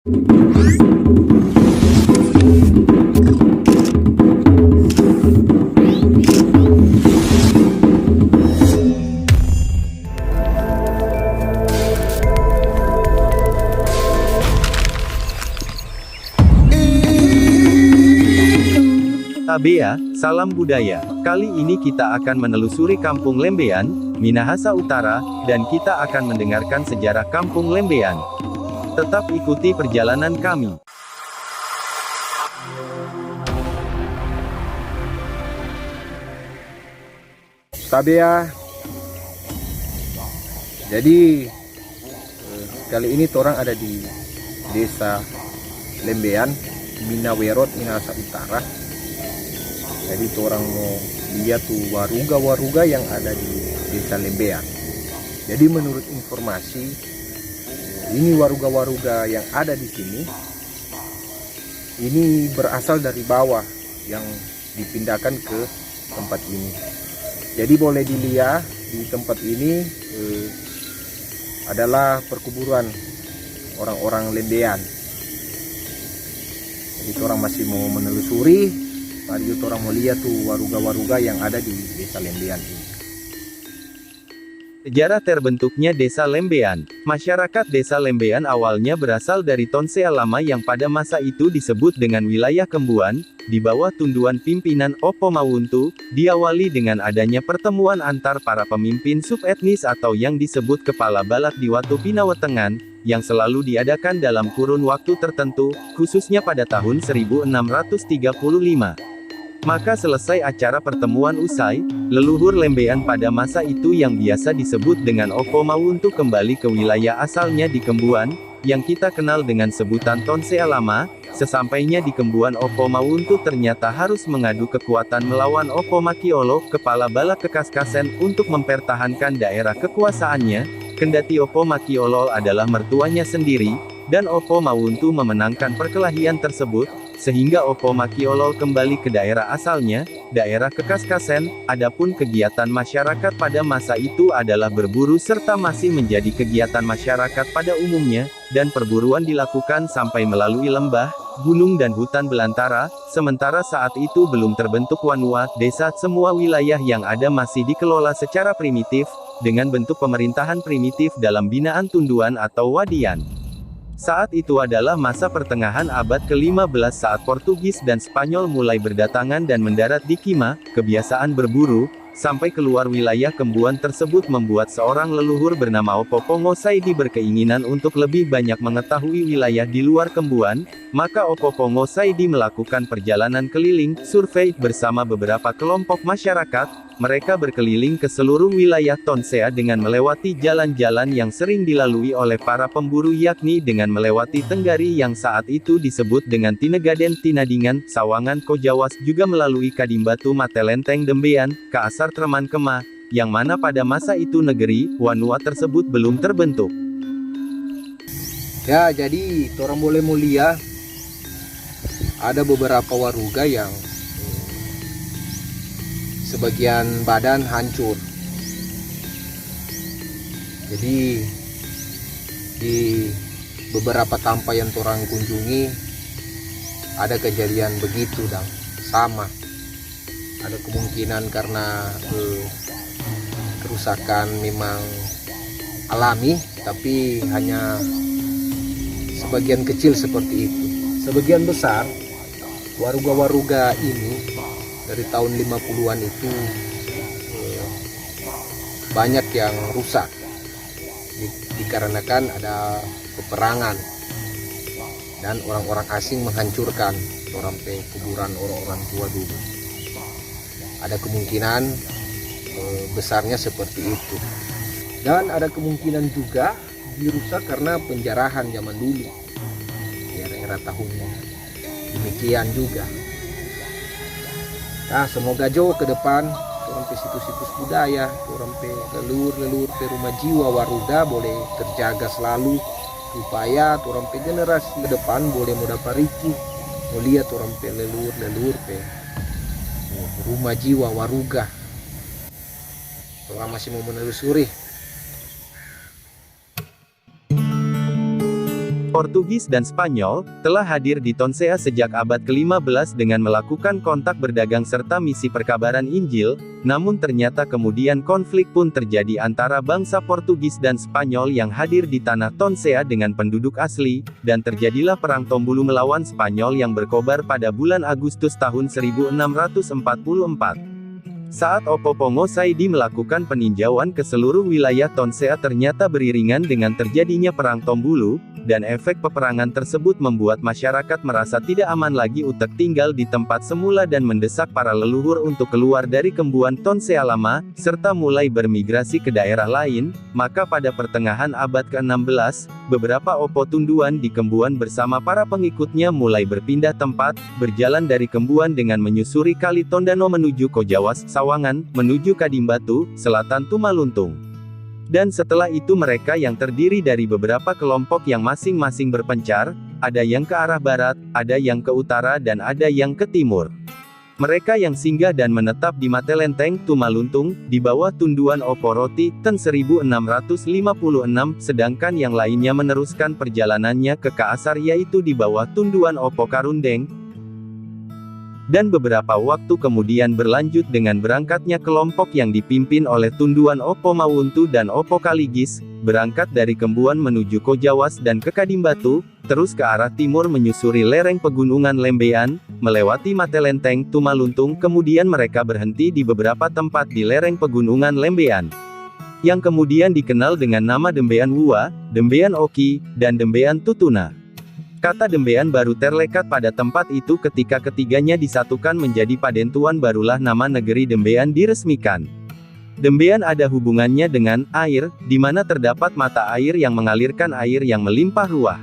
Tabea, salam budaya. Kali ini kita akan menelusuri Kampung Lembean, Minahasa Utara, dan kita akan mendengarkan sejarah Kampung Lembean. Tetap ikuti perjalanan kami. Tabea. Jadi kali ini orang ada di desa Lembean, Minawerot, Minahasa Utara. Jadi orang mau lihat tuh waruga-waruga yang ada di desa Lembean. Jadi menurut informasi, ini waruga-waruga yang ada di sini, ini berasal dari bawah yang dipindahkan ke tempat ini. Jadi boleh dilihat di tempat ini adalah perkuburan orang-orang Lembean. Jadi orang masih mau menelusuri. Tadi orang mau lihat tuh waruga-waruga yang ada di desa Lembean ini. Sejarah terbentuknya desa Lembean. Masyarakat desa Lembean awalnya berasal dari Tonsea Lama yang pada masa itu disebut dengan wilayah Kembuan, di bawah tunduan pimpinan Opo Mawuntu, diawali dengan adanya pertemuan antar para pemimpin subetnis atau yang disebut Kepala Balak di Watu Pinawetengan, yang selalu diadakan dalam kurun waktu tertentu, khususnya pada tahun 1635. Maka selesai acara pertemuan usai, leluhur Lembean pada masa itu yang biasa disebut dengan Opo Mawuntu kembali ke wilayah asalnya di Kembuan, yang kita kenal dengan sebutan Tonsea Lama. Sesampainya di Kembuan, Opo Mawuntu ternyata harus mengadu kekuatan melawan Opo Makiolo, Kepala Balak Kekaskasen, untuk mempertahankan daerah kekuasaannya, kendati Opo Makiolo adalah mertuanya sendiri, dan Opo Mawuntu memenangkan perkelahian tersebut, sehingga Opo Makiolo kembali ke daerah asalnya, daerah Kekaskasen. Adapun kegiatan masyarakat pada masa itu adalah berburu serta masih menjadi kegiatan masyarakat pada umumnya, dan perburuan dilakukan sampai melalui lembah, gunung dan hutan belantara. Sementara saat itu belum terbentuk wanua, desa, semua wilayah yang ada masih dikelola secara primitif, dengan bentuk pemerintahan primitif dalam binaan tunduan atau wadian. Saat itu adalah masa pertengahan abad ke-15 saat Portugis dan Spanyol mulai berdatangan dan mendarat di Kima. Kebiasaan berburu, sampai keluar wilayah Kembuan tersebut membuat seorang leluhur bernama Opo Pongo Saidi berkeinginan untuk lebih banyak mengetahui wilayah di luar Kembuan, maka Opo Pongo Saidi melakukan perjalanan keliling, survei, bersama beberapa kelompok masyarakat. Mereka berkeliling ke seluruh wilayah Tonsea dengan melewati jalan-jalan yang sering dilalui oleh para pemburu, yakni dengan melewati Tenggari yang saat itu disebut dengan Tinegaden, Tinadingan, Sawangan, Kojawas, juga melalui Kadimbatu, Matelenteng, Dembean, Kaasar, Treman, Kema, yang mana pada masa itu negeri wanua tersebut belum terbentuk. Ya, jadi orang boleh mulia ada beberapa waruga yang sebagian badan hancur. Jadi di beberapa tanpa yang orang kunjungi ada kejadian begitu dan sama. Ada kemungkinan karena kerusakan memang alami, tapi hanya sebagian kecil seperti itu. Sebagian besar waruga-waruga ini dari tahun 50-an itu banyak yang rusak dikarenakan ada peperangan dan orang-orang asing menghancurkan sampai kuburan orang-orang tua dulu. Ada kemungkinan besarnya seperti itu, dan ada kemungkinan juga dirusak karena penjarahan zaman dulu di era-era tahunnya. Demikian juga. Nah, semoga jauh ke depan orang pe situs-situs budaya, orang pe leluhur pe rumah jiwa waruga boleh terjaga selalu, supaya orang pe generasi ke depan boleh mudah pariki melihat orang pe leluhur pe rumah jiwa waruga. Orang masih mau menelusuri. Portugis dan Spanyol, telah hadir di Tonsea sejak abad ke-15 dengan melakukan kontak berdagang serta misi perkabaran Injil, namun ternyata kemudian konflik pun terjadi antara bangsa Portugis dan Spanyol yang hadir di tanah Tonsea dengan penduduk asli, dan terjadilah Perang Tombulu melawan Spanyol yang berkobar pada bulan Agustus tahun 1644. Saat Opo Pongo Saidi melakukan peninjauan ke seluruh wilayah Tonsea ternyata beriringan dengan terjadinya Perang Tombulu, dan efek peperangan tersebut membuat masyarakat merasa tidak aman lagi untuk tinggal di tempat semula dan mendesak para leluhur untuk keluar dari Kembuan Tonsea Lama, serta mulai bermigrasi ke daerah lain. Maka pada pertengahan abad ke-16, beberapa Opo Tunduan di Kembuan bersama para pengikutnya mulai berpindah tempat, berjalan dari Kembuan dengan menyusuri Kali Tondano menuju Kojawas, Sawangan, menuju Kadimbatu, selatan Tumaluntung. Dan setelah itu mereka yang terdiri dari beberapa kelompok yang masing-masing berpencar, ada yang ke arah barat, ada yang ke utara dan ada yang ke timur. Mereka yang singgah dan menetap di Matelenteng, Tumaluntung, di bawah tunduan Opo Roti, Ten 1656, sedangkan yang lainnya meneruskan perjalanannya ke Kaasar yaitu di bawah tunduan Opo Karundeng. Dan beberapa waktu kemudian berlanjut dengan berangkatnya kelompok yang dipimpin oleh tunduan Opo Mawuntu dan Opo Kaligis, berangkat dari Kembuan menuju Kojawas dan ke Kadimbatu, terus ke arah timur menyusuri lereng pegunungan Lembean, melewati Matelenteng, Tumaluntung, kemudian mereka berhenti di beberapa tempat di lereng pegunungan Lembean, yang kemudian dikenal dengan nama Dembean Wua, Dembean Oki, dan Dembean Tutuna. Kata Dembean baru terlekat pada tempat itu ketika ketiganya disatukan menjadi Padentuan, barulah nama negeri Dembean diresmikan. Dembean ada hubungannya dengan air, di mana terdapat mata air yang mengalirkan air yang melimpah ruah.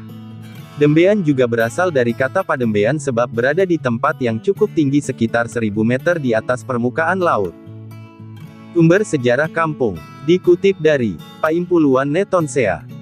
Dembean juga berasal dari kata Padembean sebab berada di tempat yang cukup tinggi sekitar 1000 meter di atas permukaan laut. Sumber sejarah kampung dikutip dari Paimpuluan Ne Tonsea.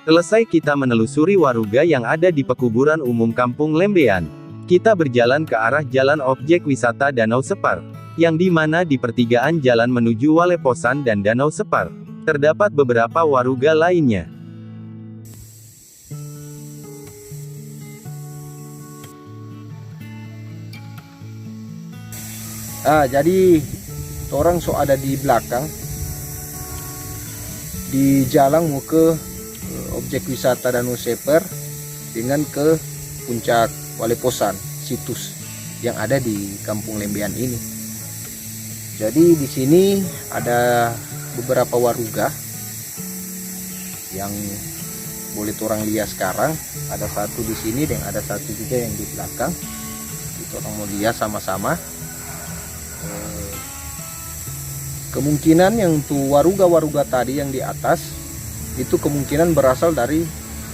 Selesai kita menelusuri waruga yang ada di pekuburan umum Kampung Lembean, kita berjalan ke arah jalan objek wisata Danau Separ, yang di mana di pertigaan jalan menuju Waleposan dan Danau Separ, terdapat beberapa waruga lainnya. Jadi orang ada di belakang, di jalan mau ke objek wisata Danau Separ dengan ke puncak Waleposan, situs yang ada di Kampung Lembean ini. Jadi di sini ada beberapa waruga yang boleh orang lihat sekarang. Ada satu di sini dan ada satu juga yang di belakang. Itu orang mau lihat sama-sama. Kemungkinan yang tuh waruga-waruga tadi yang di atas itu kemungkinan berasal dari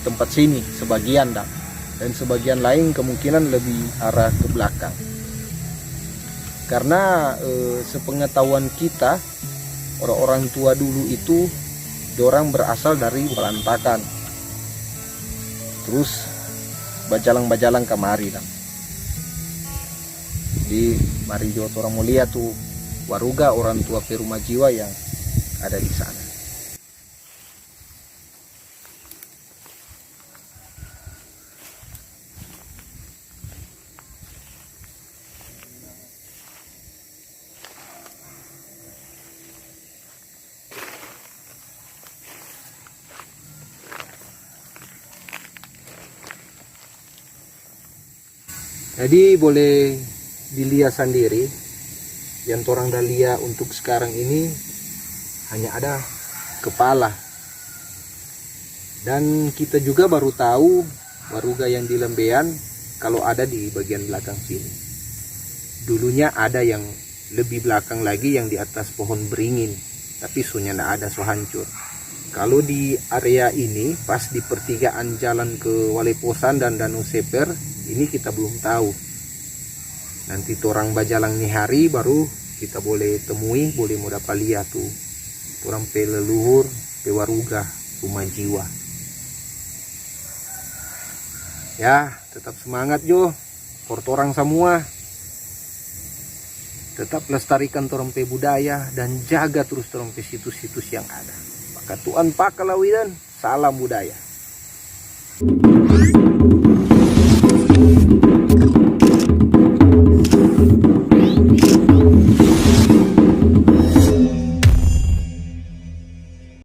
tempat sini sebagian dan sebagian lain kemungkinan lebih arah ke belakang. Karena sepengetahuan kita, orang-orang tua dulu itu dorang berasal dari Berantakan, terus bajalang-bajalang kemari Jadi mari jo orang mau lihat tuh waruga orang tua Perumah Jiwa yang ada di sana. Jadi boleh dilihat sendiri, yang orang dah lihat untuk sekarang ini hanya ada kepala. Dan kita juga baru tahu waruga yang di Lembean kalau ada di bagian belakang sini. Dulunya ada yang lebih belakang lagi yang di atas pohon beringin, tapi sunya tidak ada, so hancur. Kalau di area ini pas di pertigaan jalan ke Waleposan dan Danau Separ, ini kita belum tahu. Nanti orang bajalang nih hari baru kita boleh temui, boleh mau dapat lihat tuh orang pe leluhur, pe waruga Rumah Jiwa. Ya, tetap semangat jo, orang semua. Tetap lestarikan orang pe budaya dan jaga terus orang pe situs-situs yang ada. Katuan Pakalawidan, salam budaya.